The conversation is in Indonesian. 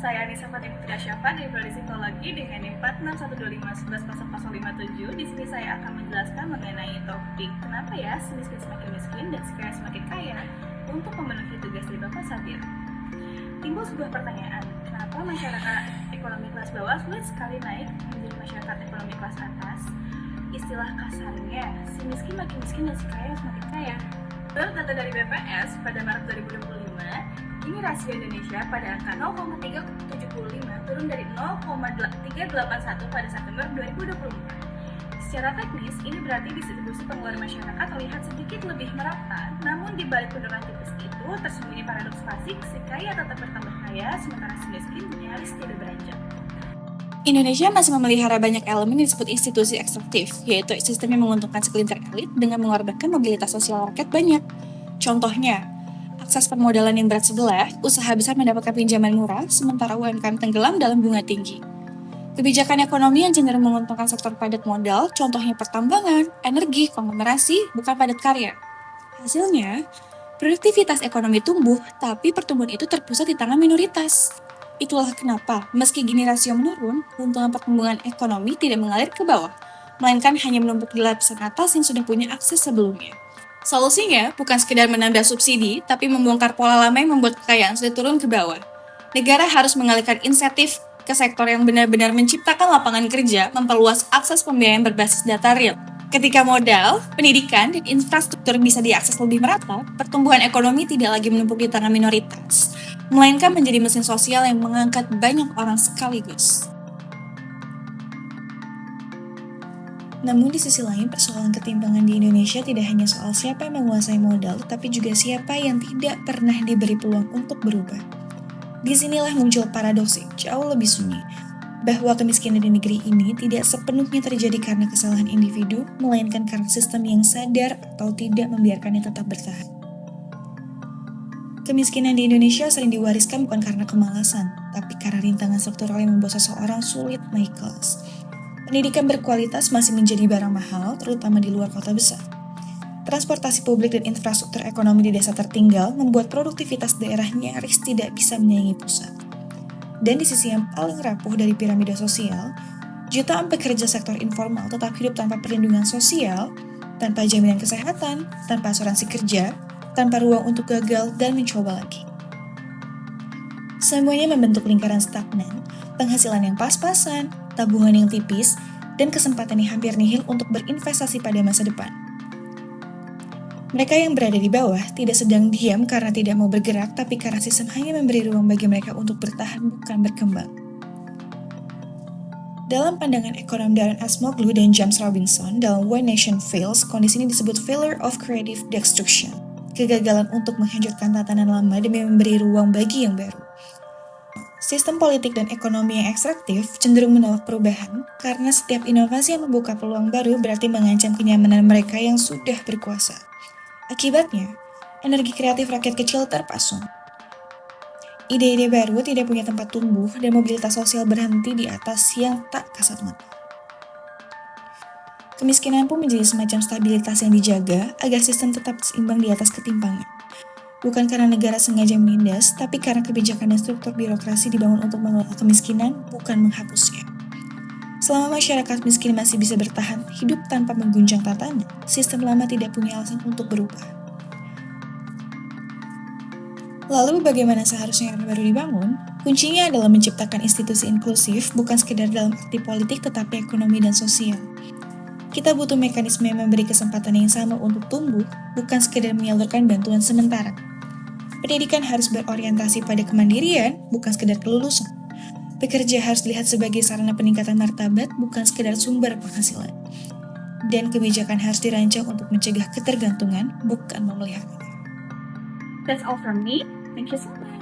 Saya Anissa Fatimah Syafa dari Prodi Psikologi dengan NIM 4612510057. Di sini saya akan menjelaskan mengenai topik kenapa ya si miskin semakin miskin dan si kaya semakin kaya untuk memenuhi tugas dari Bapak Sabir. Timbul sebuah pertanyaan, kenapa masyarakat ekonomi kelas bawah sulit sekali naik menjadi masyarakat ekonomi kelas atas? Istilah kasarnya, si miskin makin miskin dan si kaya semakin kaya. Menurut data dari BPS pada Maret 2025, kini rasio Indonesia pada angka 0,375 turun dari 0,381 pada September 2024. Secara teknis, ini berarti distribusi pengeluaran masyarakat terlihat sedikit lebih merata, namun di balik penurunan tipis itu tersembunyi paradoks klasik, si kaya tetap bertambah kaya, sementara si miskin nyaris tidak beranjak. Indonesia masih memelihara banyak elemen yang disebut institusi ekstraktif, yaitu sistem yang menguntungkan segelintir elit dengan mengorbankan mobilitas sosial rakyat banyak. Contohnya, akses permodalan yang berat sebelah, usaha besar mendapatkan pinjaman murah, sementara UMKM tenggelam dalam bunga tinggi. Kebijakan ekonomi yang cenderung menguntungkan sektor padat modal, contohnya pertambangan, energi, konglomerasi, bukan padat karya. Hasilnya, produktivitas ekonomi tumbuh, tapi pertumbuhan itu terpusat di tangan minoritas. Itulah kenapa, meski gini rasio menurun, keuntungan pertumbuhan ekonomi tidak mengalir ke bawah, melainkan hanya menumpuk di lapisan atas yang sudah punya akses sebelumnya. Solusinya bukan sekedar menambah subsidi, tapi membongkar pola lama yang membuat kekayaan sudah turun ke bawah. Negara harus mengalihkan insentif ke sektor yang benar-benar menciptakan lapangan kerja, memperluas akses pembiayaan berbasis data real. Ketika modal, pendidikan, dan infrastruktur bisa diakses lebih merata, pertumbuhan ekonomi tidak lagi menumpuk di tangan minoritas, melainkan menjadi mesin sosial yang mengangkat banyak orang sekaligus. Namun di sisi lain, persoalan ketimpangan di Indonesia tidak hanya soal siapa yang menguasai modal, tapi juga siapa yang tidak pernah diberi peluang untuk berubah. Disinilah muncul paradoks yang jauh lebih sunyi, bahwa kemiskinan di negeri ini tidak sepenuhnya terjadi karena kesalahan individu, melainkan karena sistem yang sadar atau tidak membiarkannya tetap bertahan. Kemiskinan di Indonesia sering diwariskan bukan karena kemalasan, tapi karena rintangan struktural yang membuat seseorang sulit naik kelas. Pendidikan berkualitas masih menjadi barang mahal, terutama di luar kota besar. Transportasi publik dan infrastruktur ekonomi di desa tertinggal membuat produktivitas daerah nyaris tidak bisa menyaingi pusat. Dan di sisi yang paling rapuh dari piramida sosial, jutaan pekerja sektor informal tetap hidup tanpa perlindungan sosial, tanpa jaminan kesehatan, tanpa asuransi kerja, tanpa ruang untuk gagal dan mencoba lagi. Semuanya membentuk lingkaran stagnan, penghasilan yang pas-pasan, tabungan yang tipis, dan kesempatan yang hampir nihil untuk berinvestasi pada masa depan. Mereka yang berada di bawah tidak sedang diam karena tidak mau bergerak, tapi karena sistem hanya memberi ruang bagi mereka untuk bertahan bukan berkembang. Dalam pandangan ekonom Darren Acemoglu dan James Robinson dalam When Nation Fails, kondisi ini disebut failure of creative destruction, kegagalan untuk menghancurkan tatanan lama demi memberi ruang bagi yang baru. Sistem politik dan ekonomi yang ekstraktif cenderung menolak perubahan karena setiap inovasi yang membuka peluang baru berarti mengancam kenyamanan mereka yang sudah berkuasa. Akibatnya, energi kreatif rakyat kecil terpasung. Ide-ide baru tidak punya tempat tumbuh dan mobilitas sosial berhenti di atas yang tak kasat mata. Kemiskinan pun menjadi semacam stabilitas yang dijaga agar sistem tetap seimbang di atas ketimpangan. Bukan karena negara sengaja menindas, tapi karena kebijakan dan struktur birokrasi dibangun untuk mengelola kemiskinan, bukan menghapusnya. Selama masyarakat miskin masih bisa bertahan hidup tanpa mengguncang tatanan, sistem lama tidak punya alasan untuk berubah. Lalu bagaimana seharusnya era baru dibangun? Kuncinya adalah menciptakan institusi inklusif, bukan sekedar dalam arti politik tetapi ekonomi dan sosial. Kita butuh mekanisme yang memberi kesempatan yang sama untuk tumbuh, bukan sekedar menyalurkan bantuan sementara. Pendidikan harus berorientasi pada kemandirian, bukan sekedar kelulusan. Pekerja harus dilihat sebagai sarana peningkatan martabat, bukan sekedar sumber penghasilan. Dan kebijakan harus dirancang untuk mencegah ketergantungan, bukan memelihara. That's all from me. Thank you so much.